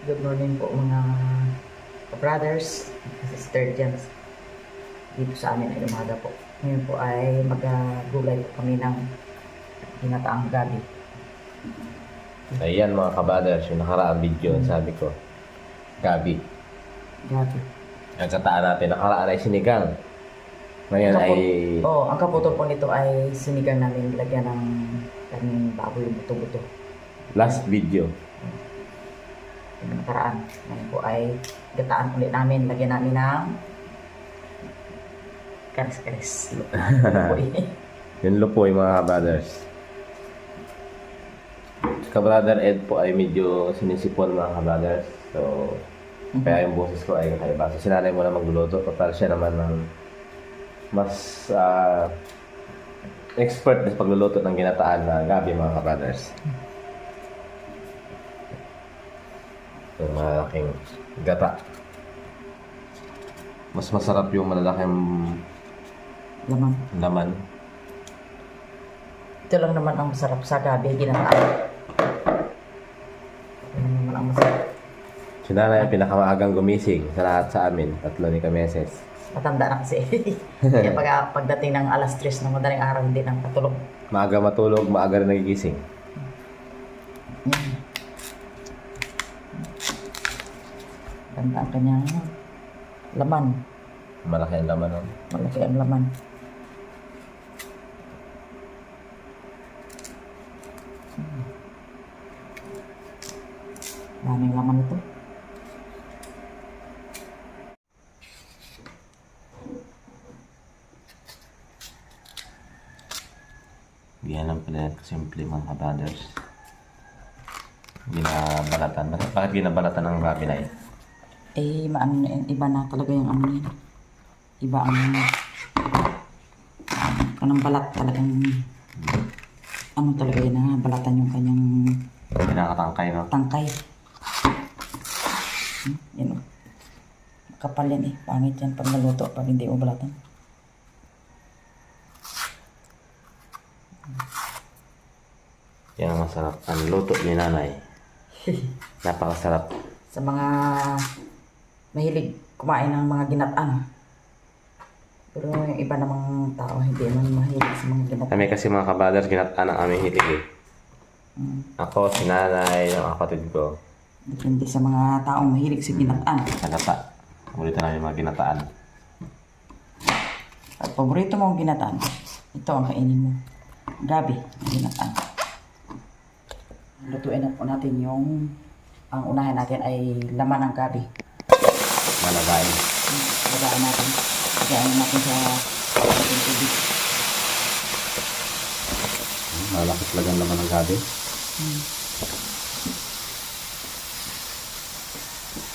Good morning po mga brothers, sister dyan. Dito sa amin ay umaga po. Ngayon po ay mag-gulay po kami ng ginataang gabi. Ayan mga kabaders, yung nakaraang video, sabi ko, gabi. Gabi. Ang kataan natin, nakaraan ay sinigang. Ngayon ay... ang kaputol po nito ay sinigang namin, lagyan ng kaming baboy, buto-buto. Last video. Yung nakaraan. Ngayon po ay gataan ulit namin, lagyan namin ng kares-kares. Yung lupoy mga kabaders. Kabrother Ed po ay medyo sinisipon mga kabaders. So, kaya yung boses ko ay kakaiba. So, sinanay mo na magluluto. Total siya naman ng mas expert na sa pagluluto ng ginataan na gabi mga kabaders. So, malaking gata. Mas masarap yung malalaking laman. Ito lang naman ang masarap sa gabi, ginataan. Ito naman ang masarap. Si nanay ang pinakamaagang gumising sa lahat sa amin. 3 ni Kameses. Matanda na kasi. Kaya pagdating ng alas 3 ng madaling araw, hindi nang patulog. Maaga matulog, maaga rin nagigising. Ganda ang kanyang laman. Malaki ang laman. No? Malaki ang laman. Daming laman ito. Yan lang pala simple mga kabrothers. Ginabalatan. Bakit ginabalatan ng gabi na yun? Maano na yan. Iba na talaga yung ano yan. Iba ang kanang balat talagang ano talaga yun na balatan yung kanyang Pinakatangkay, no? tangkay. Yan o. Kapal yan Pangit yan pag naluto pag hindi mo balatan. Yan ang masarap. Ang luto ni nanay. Napakasarap. Sa mga mahilig kumain ng mga ginataan. Pero yung iba namang tao hindi naman mahilig sa mga ginataan. Kami kasi mga kabrothers, ginataan ang aming hilig eh. Ako, si nanay, ang kapatid ko. Depende sa mga taong mahilig sa ginataan. Nagata. Paborito namin mga ginataan. Pag paborito mo ang ginataan, ito ang kainin mo. Gabi, ginataan. Lutuin na po natin yung ang unahin natin ay laman ng gabi. Malagay. Lagayin natin. Lagayin natin sa ating tubig. Malaki talaga ang laman ng gabi.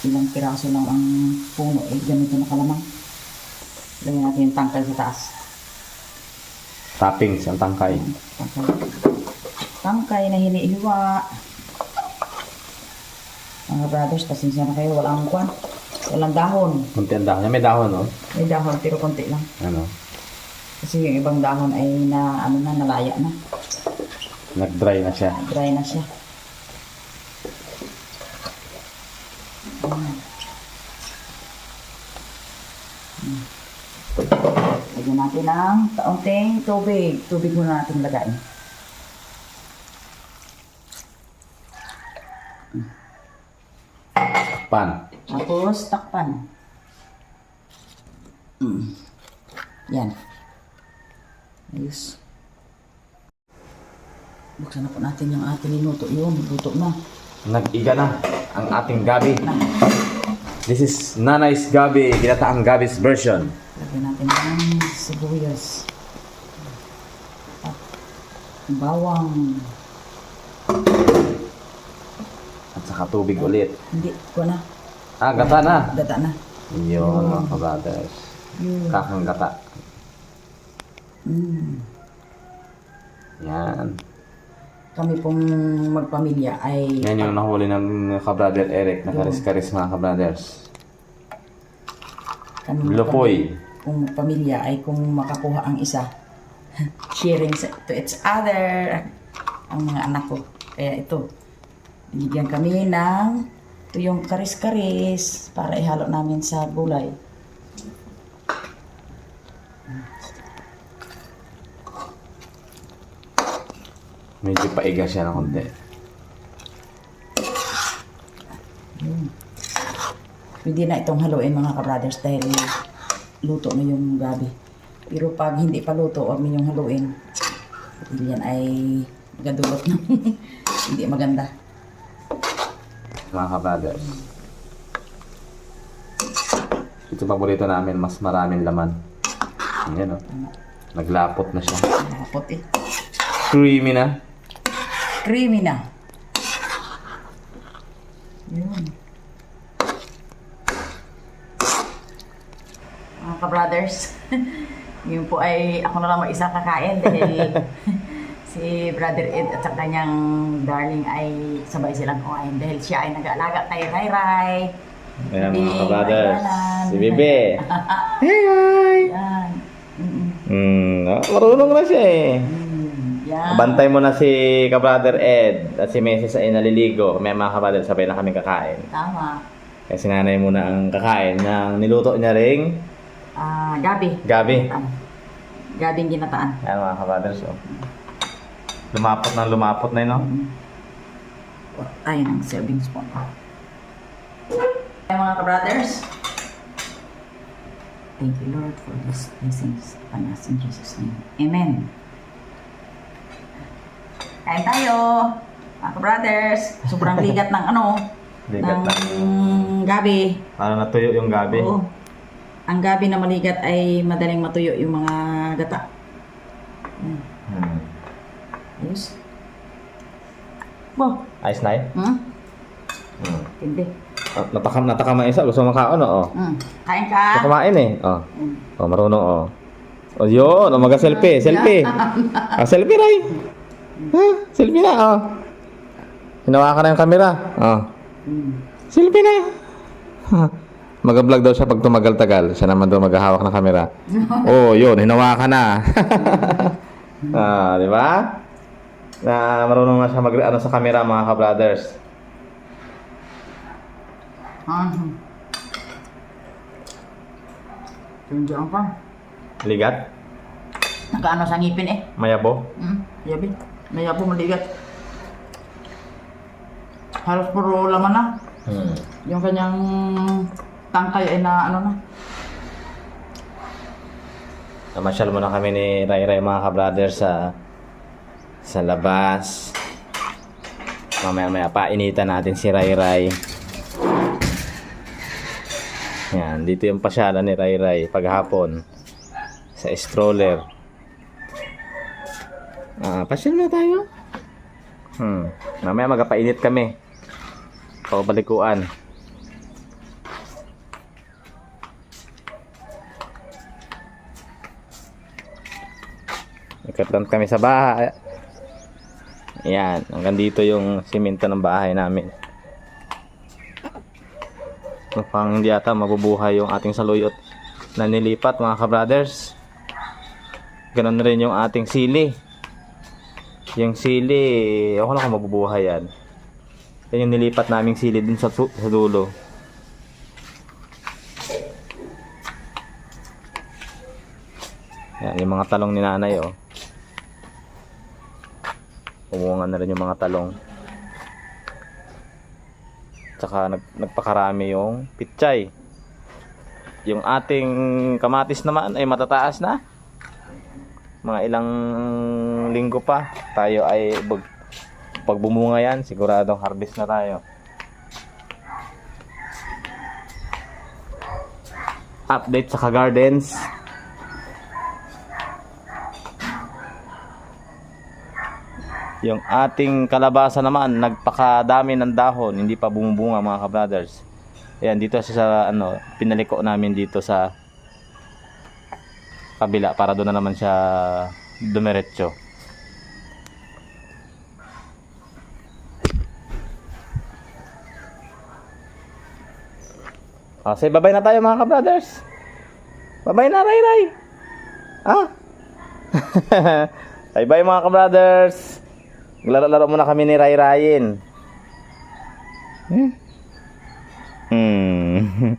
Ilang piraso lang ang puno ganito na kalamang. Lagyan natin yung tangkay sa taas. Toppings ang tangkay. Tangkay na hinihiwa. Mga brothers, pasensya na kayo. Walang kwan. Walang dahon. Kunti ang dahon. May dahon, no? May dahon pero konti lang. Ano? Kasi yung ibang dahon ay nalaya na. Nag-dry na siya. Dry na siya. Lagyan natin ng kaunting tubig. Tubig muna natin lagayin. Pan. Tapos takpan. Yan. Ayos. Buksan na po natin yung ating niluto. Yun, luto na. Nag-iga na ang ating gabi. Na. This is Nanay's Gabi, ginataang Gabi's version. Lagyan natin ng sibuyas. At bawang. At saka tubig ulit. Hindi, ko na. Gata na. Gata na. Yun mga kabrothers. Yun. Kakang gata. Yan. Kami pong magpamilya ay Yan yung nahuli ng kabrother Eric na karis-karis mga kabrothers. Lupoy. Kung pamilya ay kung makakuha ang isa, sharing to each other ang mga anak ko. Kaya ito, binigyan kami ng Ito yung karis-karis para ihalo namin sa gulay. Medyo paiga siya ng konti. Pwede na itong haluin mga ka-brothers dahil luto na yung gabi. Pero pag hindi pa luto, huwag ninyong haluin. Yan ay magadulot ng hindi maganda. Mga ka-brothers. Ito paborito namin, mas maraming laman. Ayan o. Naglapot na siya. Nakapot eh. Creamy na. Creamy na. Yun. Mga ka-brothers, yun po ay ako na lang mag-isa kakain dahil si Brother Ed at sa kanyang darling ay sabay silang kumain dahil siya ay nag-aalaga kay Ray Ray. Ayan Bibi, mga ka-brothers. Ayan. Si Bibi. Hey, hi! Yan. Marunong na siya eh. Yan. Bantay mo na si ka-brother Ed at si Mrs. ay naliligo. May mga ka-brother, sabay na kami kakain. Tama. Kaya si nanay muna ang kakain ng niluto niya ring Gabi. gabi. Gabing ginataan. Ayan mga ka-brothers. Oh. Lumapot na yun, no? Ayun ang serving spoon. Ay mga ka-brothers, thank you Lord for these blessings upon us in Jesus' name. Amen. Kain tayo, mga ka-brothers. Sobrang ligat ng Ligat ng gabi. Para natuyo yung gabi. Oo. Ang gabi na maligat ay madaling matuyo yung mga gata. Ayos. Bo. Ayos na yun? Hindi. Natakam ang isa. Gusto makaon, oh. Kain ka. Gusto kumain eh. Oh. Oh, marunong, oh. Oh, yun. Oh, mag-selfie. Selfie. Selfie, Ray. Ha? Selfie na, oh. Hinawakan na yung camera. Oh. Selfie na. Mag-vlog daw siya pag tumagal-tagal. Siya naman daw maghahawak ng camera. Oh, yun. Hinawakan na. Di ba? Na marunong na siya mag-ano sa camera, mga ka-brothers. Tundiyan pa. Ligat? Nakaano sa ngipin eh. Mayabo? Yabi. Mayabo maligat. Halos puro laman na. Yung kanyang tangkay ay na ano na. Namasyal muna kami ni Ray Ray, mga ka-brothers, sa labas. Mamaya painitan natin si Ray Ray. Yan, dito yung pasyalan ni Ray Ray paghapon sa stroller. Pasyal na tayo. Mamaya magapainit kami. Pabalikuan. Ikat lang kami sa bahay. Ayan, hanggang dito yung simento ng bahay namin. Mukhang hindi ata mabubuhay yung ating saluyot na nilipat, mga ka-brothers. Ganon rin yung ating sili. Yung sili, ako na kung mabubuhay yan. Yan yung nilipat naming sili dun sa dulo. Yan, yung mga talong ni nanay, oh. Umungan na rin yung mga talong. Tsaka nagpakarami yung pitsay. Yung ating kamatis naman ay matataas na. Mga ilang linggo pa tayo ay pag bumunga yan, siguradong harvest na tayo. Update sa ka-gardens. Yung ating kalabasa naman, nagpakadami ng dahon, hindi pa bumubunga, mga ka-brothers. Ayan, dito sa pinaliko namin dito sa kabila para doon na naman siya dumiretso. Say bye-bye na tayo, mga ka-brothers. Bye-bye na, Ray Ray. Bye-bye, mga ka-brothers. Laro-laro muna kami ni Ray Rayin. Hmm.